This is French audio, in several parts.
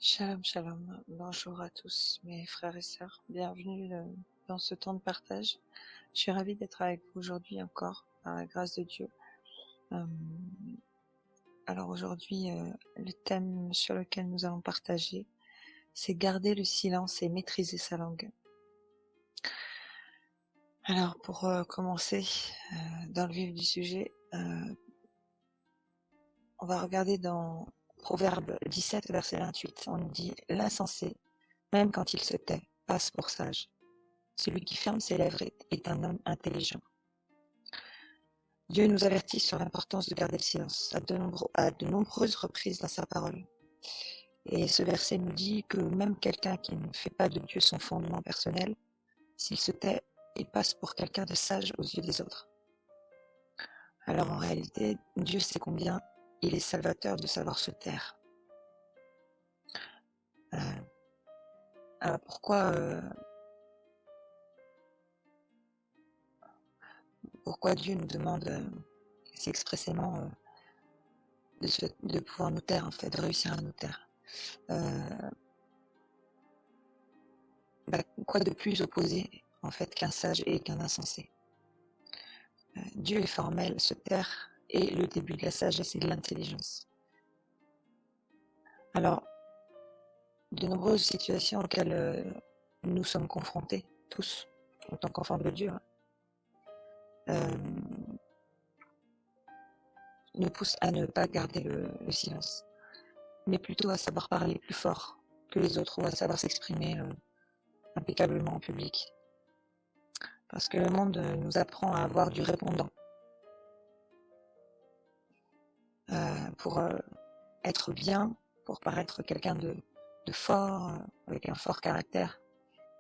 Shalom, shalom. Bonjour à tous mes frères et sœurs. Bienvenue dans ce temps de partage. Je suis ravie d'être avec vous aujourd'hui encore, par la grâce de Dieu. Euh, alors aujourd'hui, le thème sur lequel nous allons partager, c'est garder le silence et maîtriser sa langue. Alors pour commencer dans le vif du sujet, on va regarder dans Proverbe 17, verset 28. On nous dit « L'insensé, même quand il se tait, passe pour sage. Celui qui ferme ses lèvres est un homme intelligent. » Dieu nous avertit sur l'importance de garder le silence à de nombreuses reprises dans sa parole. Et ce verset nous dit que même quelqu'un qui ne fait pas de Dieu son fondement personnel, s'il se tait, il passe pour quelqu'un de sage aux yeux des autres. Alors en réalité, Dieu sait combien il est salvateur de savoir se taire. Alors pourquoi Dieu nous demande si expressément de pouvoir nous taire, en fait, de réussir à nous taire. Quoi de plus opposé, en fait, qu'un sage et qu'un insensé? Dieu est formel, se taire est le début de la sagesse et de l'intelligence. Alors, de nombreuses situations auxquelles nous sommes confrontés, tous, en tant qu'enfants de Dieu, nous poussent à ne pas garder le silence, mais plutôt à savoir parler plus fort que les autres ou à savoir s'exprimer impeccablement en public. Parce que le monde nous apprend à avoir du répondant. Pour être bien, pour paraître quelqu'un de fort, avec un fort caractère,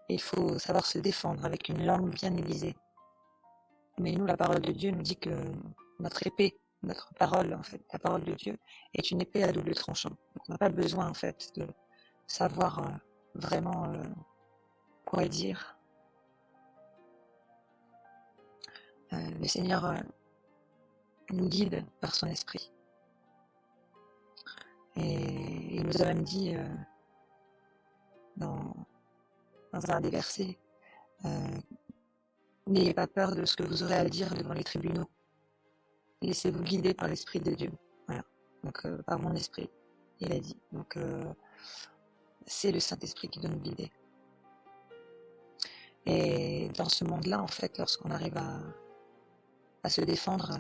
il faut savoir se défendre avec une langue bien aiguisée. Mais nous, la parole de Dieu nous dit que notre épée, notre parole, en fait, la parole de Dieu, est une épée à double tranchant. Donc on n'a pas besoin, en fait, de savoir vraiment quoi dire. Le Seigneur nous guide par son esprit. Et il nous a même dit dans un des versets, n'ayez pas peur de ce que vous aurez à dire devant les tribunaux. Laissez-vous guider par l'Esprit de Dieu. Voilà. Donc, par mon esprit, il a dit. Donc, c'est le Saint-Esprit qui doit nous guider. Et dans ce monde-là, en fait, lorsqu'on arrive à se défendre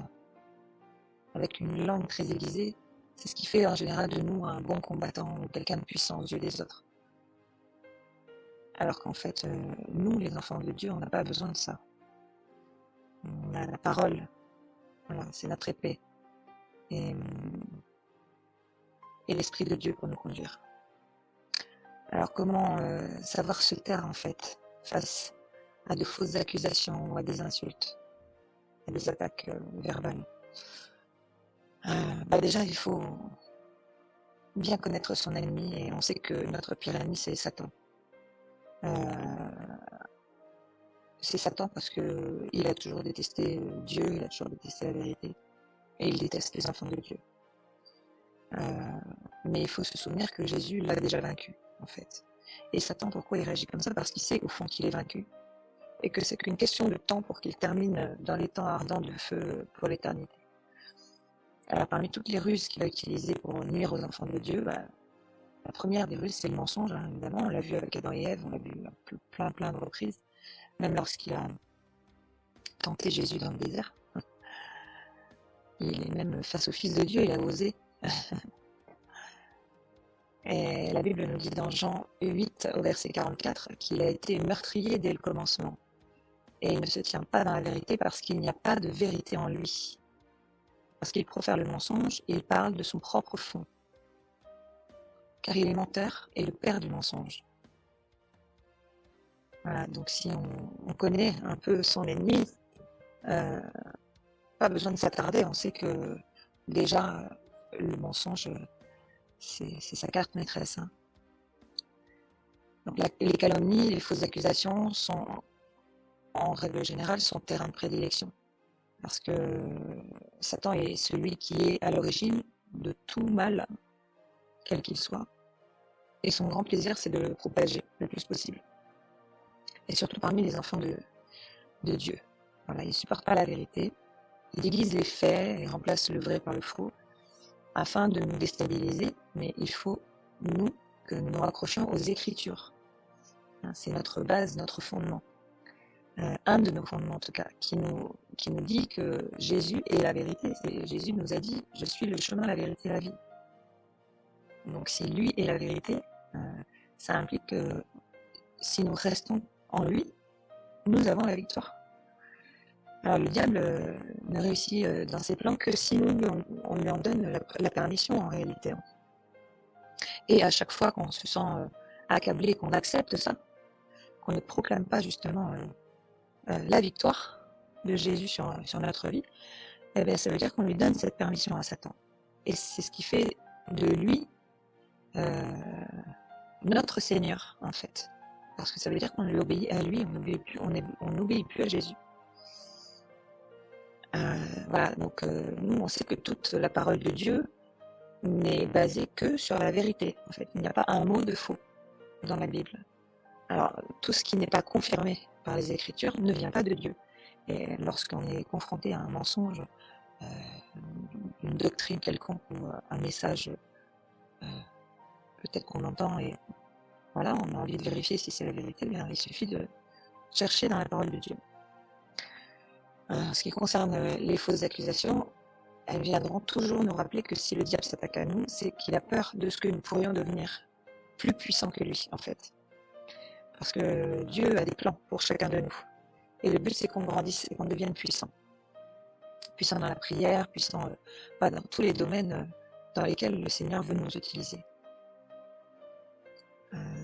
avec une langue très aiguisée, c'est ce qui fait en général de nous un bon combattant ou quelqu'un de puissant aux yeux des autres. Alors qu'en fait, nous, les enfants de Dieu, on n'a pas besoin de ça. On a la parole. Voilà, c'est notre épée. Et l'Esprit de Dieu pour nous conduire. Alors comment savoir se taire en fait face à de fausses accusations ou à des insultes, à des attaques verbales? Déjà il faut bien connaître son ennemi et on sait que notre pire ennemi c'est Satan. C'est Satan parce que il a toujours détesté Dieu, il a toujours détesté la vérité et il déteste les enfants de Dieu. Mais il faut se souvenir que Jésus l'a déjà vaincu en fait. Et Satan, pourquoi il réagit comme ça? Parce qu'il sait au fond qu'il est vaincu et que c'est qu'une question de temps pour qu'il termine dans les temps ardents de feu pour l'éternité. Alors parmi toutes les ruses qu'il a utilisées pour nuire aux enfants de Dieu, la première des ruses c'est le mensonge, hein, évidemment, on l'a vu avec Adam et Ève, on l'a vu plein de reprises, même lorsqu'il a tenté Jésus dans le désert. Il est même face au Fils de Dieu, il a osé. Et la Bible nous dit dans Jean 8 au verset 44 qu'il a été meurtrier dès le commencement. Et il ne se tient pas dans la vérité parce qu'il n'y a pas de vérité en lui. Parce qu'il profère le mensonge et il parle de son propre fond. Car il est menteur et le père du mensonge. Voilà, donc si on connaît un peu son ennemi, pas besoin de s'attarder, on sait que déjà le mensonge, c'est sa carte maîtresse. Hein. Donc les calomnies, les fausses accusations sont, en règle générale, son terrain de prédilection. Parce que Satan est celui qui est à l'origine de tout mal, quel qu'il soit. Et son grand plaisir, c'est de le propager le plus possible. Et surtout parmi les enfants de Dieu. Voilà, il ne supporte pas la vérité. Il déguise les faits et remplace le vrai par le faux afin de nous déstabiliser. Mais il faut, nous, que nous nous raccrochions aux Écritures. C'est notre base, notre fondement. Un de nos fondements en tout cas, qui nous dit que Jésus est la vérité. Jésus nous a dit « Je suis le chemin, la vérité et la vie ». Donc si lui est la vérité, ça implique que si nous restons en lui, nous avons la victoire. Alors le diable ne réussit dans ses plans que si nous, on lui en donne la permission en réalité. Et à chaque fois qu'on se sent accablé, qu'on accepte ça, qu'on ne proclame pas justement la victoire de Jésus sur notre vie, eh bien, ça veut dire qu'on lui donne cette permission à Satan. Et c'est ce qui fait de lui notre Seigneur, en fait. Parce que ça veut dire qu'on lui obéit à lui, on n'obéit plus à Jésus. Voilà, donc nous, on sait que toute la parole de Dieu n'est basée que sur la vérité. En fait, il n'y a pas un mot de faux dans la Bible. Alors, tout ce qui n'est pas confirmé par les Écritures ne vient pas de Dieu. Et lorsqu'on est confronté à un mensonge, une doctrine quelconque ou un message peut-être qu'on entend et voilà, on a envie de vérifier si c'est la vérité, bien, il suffit de chercher dans la parole de Dieu. En ce qui concerne les fausses accusations, elles viendront toujours nous rappeler que si le diable s'attaque à nous, c'est qu'il a peur de ce que nous pourrions devenir plus puissants que lui, en fait. Parce que Dieu a des plans pour chacun de nous. Et le but, c'est qu'on grandisse et qu'on devienne puissant. Puissant dans la prière, puissant dans tous les domaines dans lesquels le Seigneur veut nous utiliser.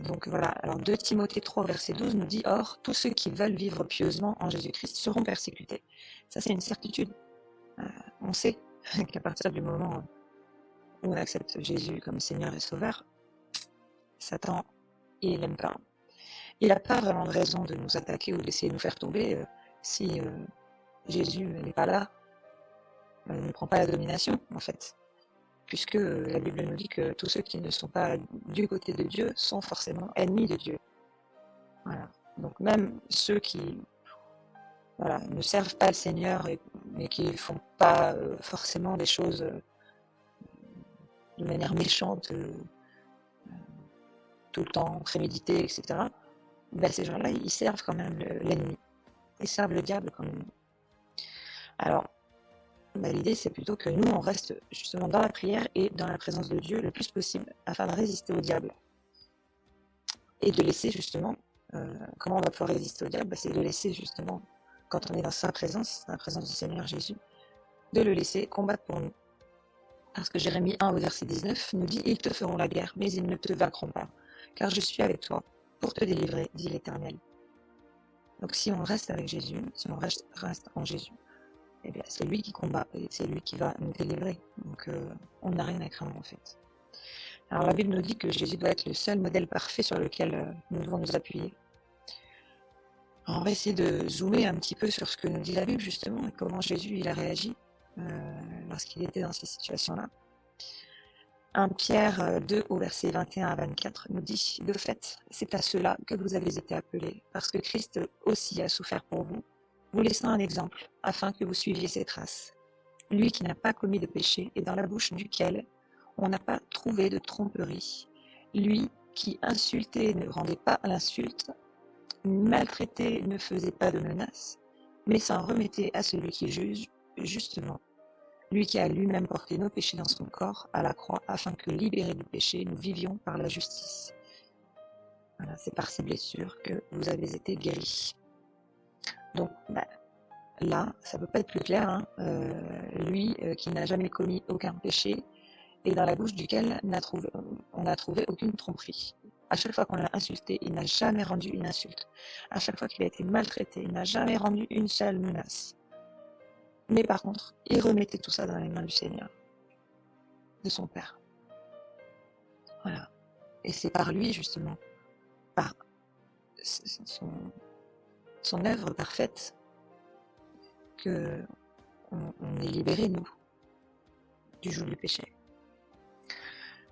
Donc voilà, alors 2 Timothée 3, verset 12 nous dit « Or, tous ceux qui veulent vivre pieusement en Jésus-Christ seront persécutés. » Ça, c'est une certitude. On sait qu'à partir du moment où on accepte Jésus comme Seigneur et Sauveur, Satan, il n'aime pas. Il n'a pas vraiment de raison de nous attaquer ou d'essayer de nous faire tomber si Jésus n'est pas là, ne prend pas la domination, en fait. Puisque la Bible nous dit que tous ceux qui ne sont pas du côté de Dieu sont forcément ennemis de Dieu. Voilà. Donc même ceux qui ne servent pas le Seigneur, mais qui ne font pas forcément des choses de manière méchante, tout le temps préméditée, etc., ben, ces gens-là, ils servent quand même l'ennemi. Ils servent le diable quand même. Alors, l'idée, c'est plutôt que nous, on reste justement dans la prière et dans la présence de Dieu le plus possible afin de résister au diable. Et de laisser justement, comment on va pouvoir résister au diable, c'est de laisser justement, quand on est dans sa présence, dans la présence du Seigneur Jésus, de le laisser combattre pour nous. Parce que Jérémie 1 au verset 19 nous dit « Ils te feront la guerre, mais ils ne te vaincront pas, car je suis avec toi pour te délivrer, dit l'Éternel. » Donc si on reste avec Jésus, si on reste en Jésus, eh bien, c'est lui qui combat et c'est lui qui va nous délivrer. Donc on n'a rien à craindre en fait. Alors la Bible nous dit que Jésus doit être le seul modèle parfait sur lequel nous devons nous appuyer. Alors, on va essayer de zoomer un petit peu sur ce que nous dit la Bible justement et comment Jésus il a réagi lorsqu'il était dans ces situations-là. 1 Pierre 2 au verset 21 à 24 nous dit « De fait, c'est à cela que vous avez été appelés, parce que Christ aussi a souffert pour vous, vous laissant un exemple, afin que vous suiviez ses traces. Lui qui n'a pas commis de péché et dans la bouche duquel on n'a pas trouvé de tromperie. Lui qui insultait ne rendait pas l'insulte, maltraité ne faisait pas de menaces, mais s'en remettait à celui qui juge justement. Lui qui a lui-même porté nos péchés dans son corps à la croix, afin que, libérés du péché, nous vivions par la justice. » Voilà, c'est par ces blessures que vous avez été guéris. Donc, là, ça ne peut pas être plus clair. Hein. Lui qui n'a jamais commis aucun péché et dans la bouche duquel on n'a trouvé aucune tromperie. À chaque fois qu'on l'a insulté, il n'a jamais rendu une insulte. À chaque fois qu'il a été maltraité, il n'a jamais rendu une seule menace. Mais par contre, il remettait tout ça dans les mains du Seigneur, de son Père. Voilà. Et c'est par lui, justement, par son œuvre parfaite, qu'on est libéré, nous, du joug du péché.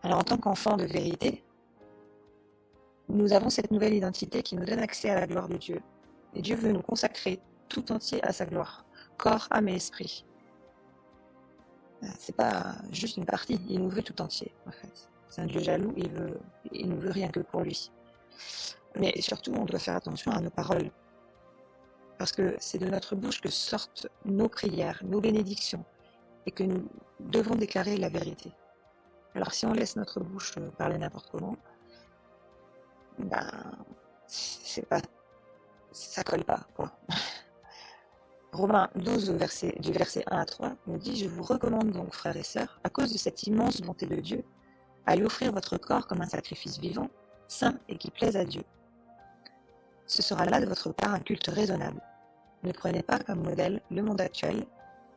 Alors, en tant qu'enfant de vérité, Nous avons cette nouvelle identité qui nous donne accès à la gloire de Dieu. Et Dieu veut nous consacrer tout entier à sa gloire, corps, âme et esprit. C'est pas juste une partie, il nous veut tout entier, en fait. C'est un Dieu jaloux, il nous veut rien que pour lui. Mais surtout, on doit faire attention à nos paroles. Parce que c'est de notre bouche que sortent nos prières, nos bénédictions, et que nous devons déclarer la vérité. Alors si on laisse notre bouche parler n'importe comment, ben, c'est pas, ça colle pas, quoi. Romains 12, du verset 1 à 3, nous dit « Je vous recommande donc, frères et sœurs, à cause de cette immense bonté de Dieu, à lui offrir votre corps comme un sacrifice vivant, saint et qui plaise à Dieu. Ce sera là de votre part un culte raisonnable. Ne prenez pas comme modèle le monde actuel,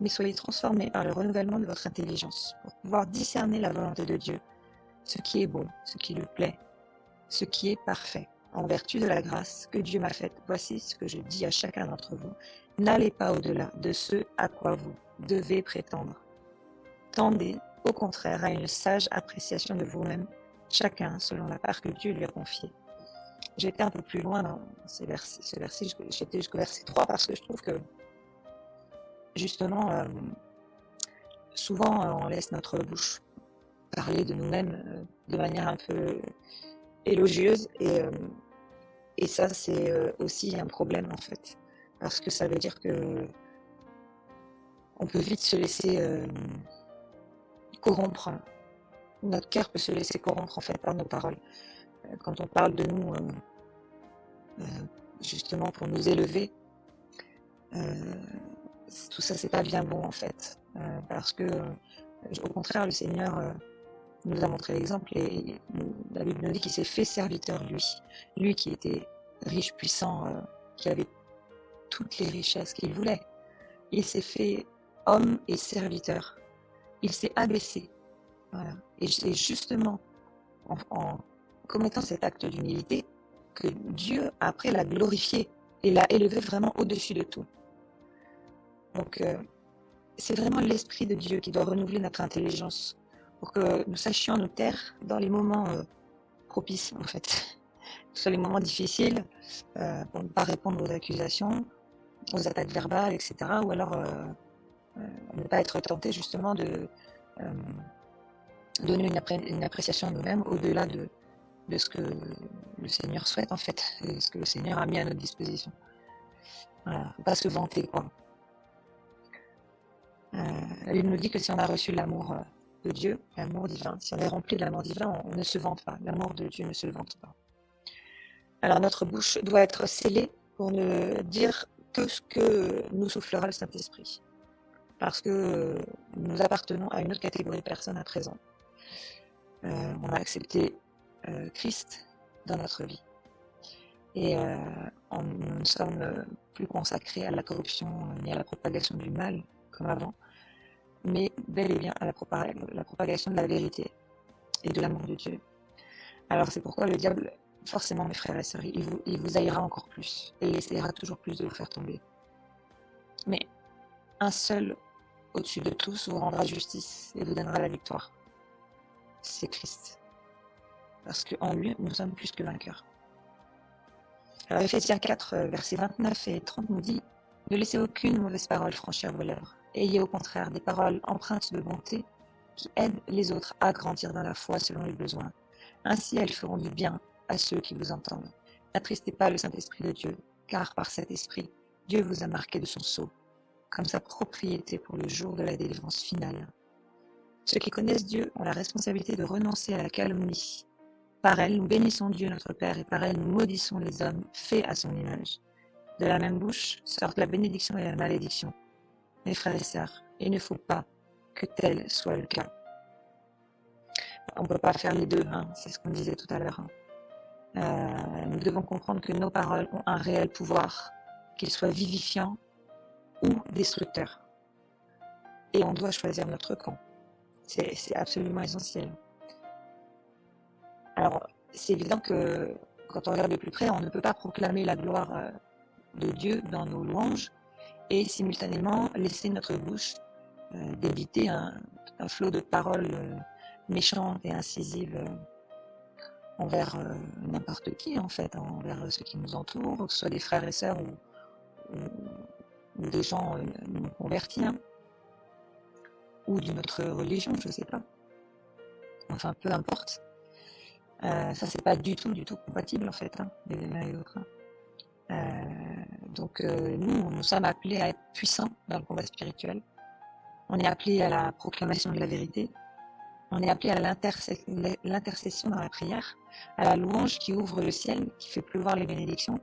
mais soyez transformés par le renouvellement de votre intelligence pour pouvoir discerner la volonté de Dieu, ce qui est bon, ce qui lui plaît, ce qui est parfait. En vertu de la grâce que Dieu m'a faite, voici ce que je dis à chacun d'entre vous. N'allez pas au-delà de ce à quoi vous devez prétendre. Tendez, au contraire, à une sage appréciation de vous-même, chacun selon la part que Dieu lui a confiée. » J'étais un peu plus loin dans ce verset, j'étais jusqu'au verset 3 parce que je trouve que, justement, souvent on laisse notre bouche parler de nous-mêmes de manière un peu élogieuse et ça c'est aussi un problème en fait, parce que ça veut dire que on peut vite se laisser corrompre, notre cœur peut se laisser corrompre en fait par nos paroles. Quand on parle de nous justement pour nous élever, tout ça c'est pas bien bon en fait, parce que au contraire le Seigneur nous a montré l'exemple et la Bible nous dit qu'il s'est fait serviteur lui qui était riche, puissant, qui avait toutes les richesses qu'il voulait. Il s'est fait homme et serviteur. Il s'est abaissé. Voilà. Et c'est justement en commettant cet acte d'humilité que Dieu après l'a glorifié et l'a élevé vraiment au-dessus de tout. Donc c'est vraiment l'Esprit de Dieu qui doit renouveler notre intelligence pour que nous sachions nous taire dans les moments propices en fait, que ce soit les moments difficiles pour ne pas répondre aux accusations, aux attaques verbales, etc. Ou alors ne pas être tenté justement de donner une appréciation de nous-mêmes au-delà de ce que le Seigneur souhaite en fait, et ce que le Seigneur a mis à notre disposition. Voilà, faut pas se vanter quoi. Il nous dit que si on a reçu l'amour de Dieu, l'amour divin, si on est rempli de l'amour divin, on ne se vante pas. L'amour de Dieu ne se vante pas. Alors notre bouche doit être scellée pour ne dire que ce que nous soufflera le Saint-Esprit. Parce que nous appartenons à une autre catégorie de personnes à présent. On a accepté Christ dans notre vie. Et nous ne sommes plus consacrés à la corruption ni à la propagation du mal comme avant, mais bel et bien à la propagation de la vérité et de l'amour de Dieu. Alors c'est pourquoi le diable, forcément mes frères et sœurs, il vous haïra encore plus et il essaiera toujours plus de vous faire tomber. Mais un seul au-dessus de tous vous rendra justice et vous donnera la victoire. C'est Christ. Parce qu'en lui, nous sommes plus que vainqueurs. Alors Ephésiens 4, versets 29 et 30 nous dit « Ne laissez aucune mauvaise parole franchir vos lèvres. Ayez au contraire des paroles empreintes de bonté qui aident les autres à grandir dans la foi selon les besoins. Ainsi elles feront du bien à ceux qui vous entendent. N'attristez pas le Saint-Esprit de Dieu, car par cet esprit, Dieu vous a marqué de son sceau, comme sa propriété pour le jour de la délivrance finale. Ceux qui connaissent Dieu ont la responsabilité de renoncer à la calomnie. Par elle, nous bénissons Dieu notre Père et par elle, nous maudissons les hommes faits à son image. De la même bouche sortent la bénédiction et la malédiction. Mes frères et sœurs, il ne faut pas que tel soit le cas. On ne peut pas faire les deux, c'est ce qu'on disait tout à l'heure. Nous devons comprendre que nos paroles ont un réel pouvoir, qu'ils soient vivifiants ou destructeurs. Et on doit choisir notre camp. C'est absolument essentiel. Alors, c'est évident que quand on regarde de plus près, on ne peut pas proclamer la gloire de Dieu dans nos louanges et simultanément laisser notre bouche débiter un flot de paroles méchantes et incisives envers n'importe qui en fait, hein, envers ceux qui nous entourent, que ce soit des frères et sœurs ou des gens non convertis, hein, ou d'une autre religion, je sais pas. Enfin, peu importe. Ça, c'est pas du tout compatible en fait, hein, les l'un et l'autre. Hein. Donc nous sommes appelés à être puissants dans le combat spirituel. On est appelés à la proclamation de la vérité. On est appelé à l'intercession dans la prière, à la louange qui ouvre le ciel, qui fait pleuvoir les bénédictions.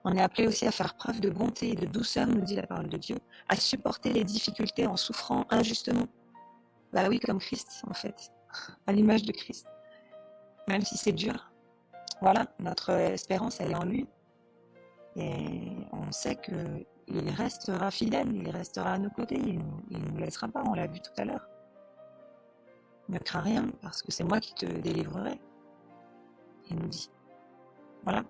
On est appelé aussi à faire preuve de bonté et de douceur, nous dit la parole de Dieu, à supporter les difficultés en souffrant injustement. Bah oui, comme Christ, en fait, à l'image de Christ. Même si c'est dur. Voilà, notre espérance, elle est en lui. Et on sait qu'il restera fidèle, il restera à nos côtés, il ne nous laissera pas, on l'a vu tout à l'heure. Ne crains rien, parce que c'est moi qui te délivrerai. Il nous dit. Voilà.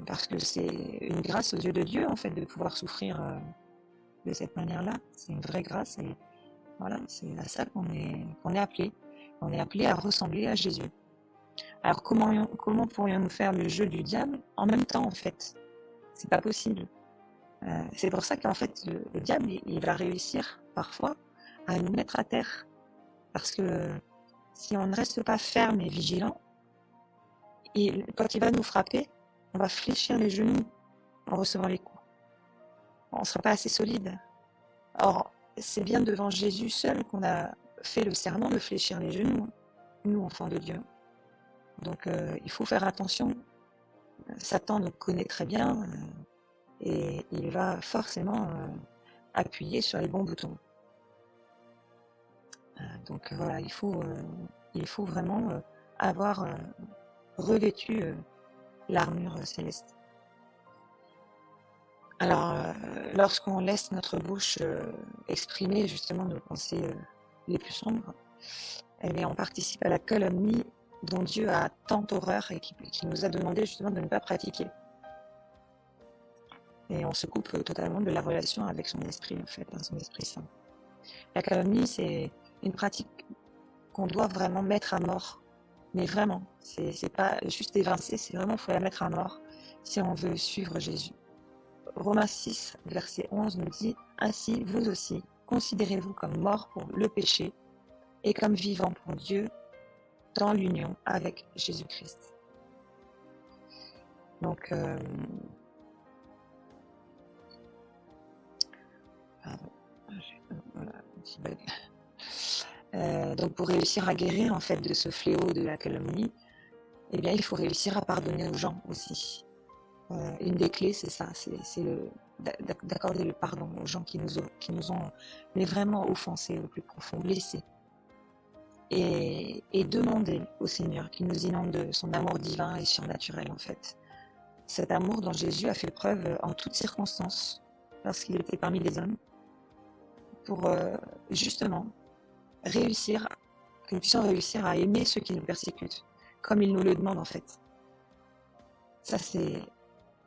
Parce que c'est une grâce aux yeux de Dieu, en fait, de pouvoir souffrir de cette manière-là. C'est une vraie grâce et voilà, c'est à ça qu'on est appelé. On est appelé à ressembler à Jésus. Alors comment pourrions-nous faire le jeu du diable en même temps, en fait? C'est pas possible. C'est pour ça qu'en fait, le diable, il va réussir parfois à nous mettre à terre. Parce que si on ne reste pas ferme et vigilant, quand il va nous frapper, on va fléchir les genoux en recevant les coups. On ne sera pas assez solide. Or, c'est bien devant Jésus seul qu'on a fait le serment de fléchir les genoux, nous, enfants de Dieu. Donc, il faut faire attention. Satan nous connaît très bien et il va forcément appuyer sur les bons boutons. Donc, voilà, il faut vraiment avoir revêtu l'armure céleste. Alors, lorsqu'on laisse notre bouche exprimer justement nos pensées les plus sombres, eh bien, on participe à la calomnie dont Dieu a tant horreur et qui nous a demandé justement de ne pas pratiquer. Et on se coupe totalement de la relation avec son esprit, en fait, hein, son esprit saint. La calomnie, c'est une pratique qu'on doit vraiment mettre à mort. Mais vraiment, c'est pas juste évincer, c'est vraiment, il faut la mettre à mort si on veut suivre Jésus. Romains 6, verset 11 nous dit « Ainsi, vous aussi, considérez-vous comme morts pour le péché et comme vivants pour Dieu dans l'union avec Jésus-Christ. » Donc, donc pour réussir à guérir en fait de ce fléau de la calomnie, eh bien il faut réussir à pardonner aux gens aussi. Une des clés, c'est ça, c'est d'accorder le pardon aux gens qui nous ont mais vraiment offensés au plus profond, blessés. Et demander au Seigneur qu'il nous inonde de son amour divin et surnaturel en fait. Cet amour dont Jésus a fait preuve en toutes circonstances lorsqu'il était parmi les hommes pour justement réussir, que nous puissions réussir à aimer ceux qui nous persécutent, comme il nous le demande en fait. Ça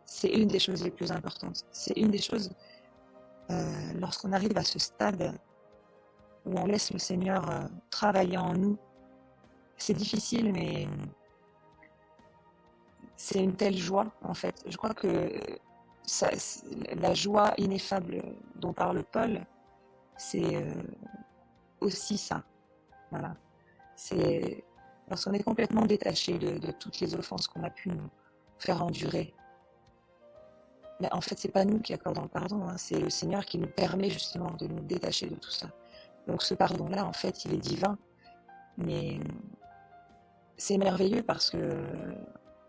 c'est une des choses les plus importantes. C'est une des choses, lorsqu'on arrive à ce stade où on laisse le Seigneur travailler en nous, c'est difficile mais c'est une telle joie en fait. Je crois que la joie ineffable dont parle Paul, c'est aussi ça. Voilà. C'est lorsqu'on est complètement détaché de toutes les offenses qu'on a pu nous faire endurer. Mais en fait, c'est pas nous qui accordons le pardon, hein, c'est le Seigneur qui nous permet justement de nous détacher de tout ça. Donc ce pardon-là, en fait, il est divin, mais c'est merveilleux parce que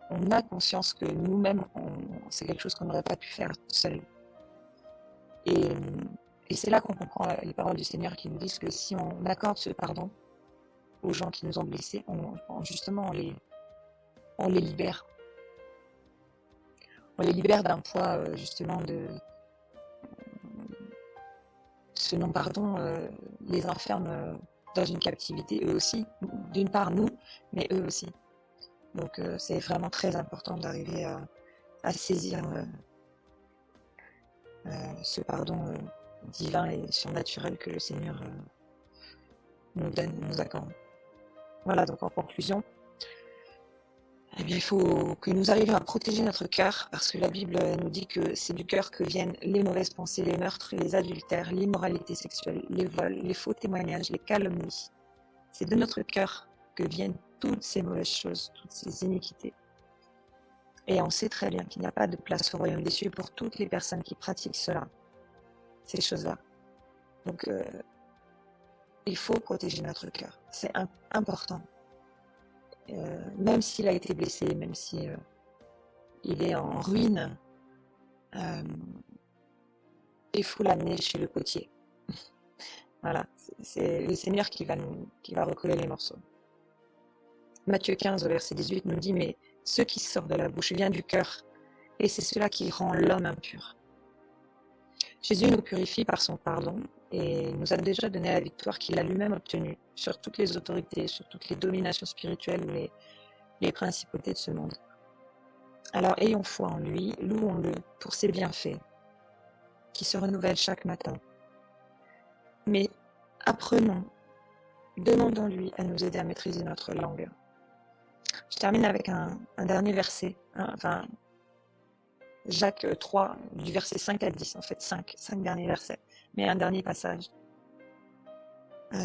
on a conscience que nous-mêmes, c'est quelque chose qu'on n'aurait pas pu faire seul. Et c'est là qu'on comprend les paroles du Seigneur qui nous disent que si on accorde ce pardon aux gens qui nous ont blessés, justement, on les libère. On les libère d'un poids, justement, de ce non-pardon les enferme dans une captivité, eux aussi. D'une part, nous, mais eux aussi. Donc, c'est vraiment très important d'arriver à saisir ce pardon divin et surnaturel que le Seigneur nous donne, nous accorde. Voilà, donc en conclusion, Eh bien, il faut que nous arrivions à protéger notre cœur, parce que la Bible nous dit que c'est du cœur que viennent les mauvaises pensées, les meurtres, les adultères, l'immoralité sexuelle, les vols, les faux témoignages, les calomnies. C'est de notre cœur que viennent toutes ces mauvaises choses, toutes ces iniquités. Et on sait très bien qu'il n'y a pas de place au royaume des cieux pour toutes les personnes qui pratiquent cela, ces choses-là. Donc, il faut protéger notre cœur. C'est important. Même s'il a été blessé, même si il est en ruine, il faut l'amener chez le potier. Voilà, c'est le Seigneur qui va recoller les morceaux. Matthieu 15, au verset 18, nous dit, mais ce qui sort de la bouche vient du cœur, et c'est cela qui rend l'homme impur. Jésus nous purifie par son pardon, et nous a déjà donné la victoire qu'il a lui-même obtenue sur toutes les autorités, sur toutes les dominations spirituelles ou les principautés de ce monde. Alors ayons foi en lui, louons-le pour ses bienfaits, qui se renouvellent chaque matin. Mais apprenons, demandons-lui à nous aider à maîtriser notre langue. Je termine avec un dernier verset, enfin Jacques 3, du verset 5 à 10, en fait 5 derniers versets, mais un dernier passage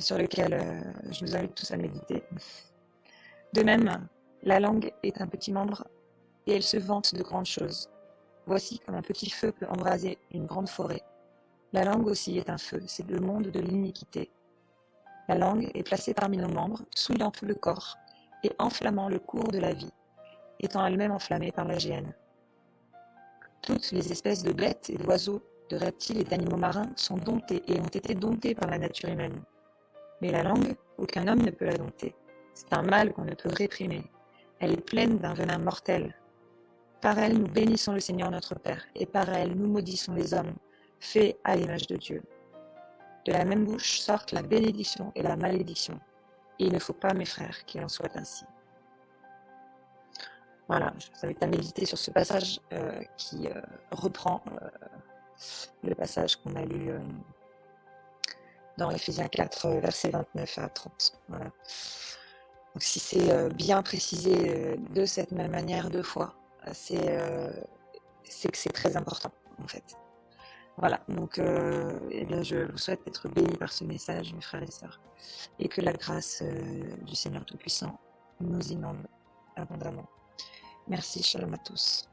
sur lequel je vous invite tous à méditer. De même, la langue est un petit membre et elle se vante de grandes choses. Voici comme un petit feu peut embraser une grande forêt. La langue aussi est un feu, c'est le monde de l'iniquité. La langue est placée parmi nos membres, souillant tout le corps et enflammant le cours de la vie, étant elle-même enflammée par la géhenne. Toutes les espèces de bêtes et d'oiseaux, de reptiles et d'animaux marins sont domptées et ont été domptées par la nature humaine. Mais la langue, aucun homme ne peut la dompter. C'est un mal qu'on ne peut réprimer. Elle est pleine d'un venin mortel. Par elle, nous bénissons le Seigneur notre Père, et par elle, nous maudissons les hommes, faits à l'image de Dieu. De la même bouche sortent la bénédiction et la malédiction. Et il ne faut pas, mes frères, qu'il en soit ainsi. Voilà, je vous invite à méditer sur ce passage qui reprend le passage qu'on a lu dans Ephésiens 4, versets 29 à 30. Voilà. Donc si c'est bien précisé de cette même manière deux fois, c'est que c'est très important en fait. Voilà, donc eh bien, je vous souhaite d'être bénis par ce message, mes frères et sœurs, et que la grâce du Seigneur Tout-Puissant nous inonde abondamment. Merci, shalom à tous.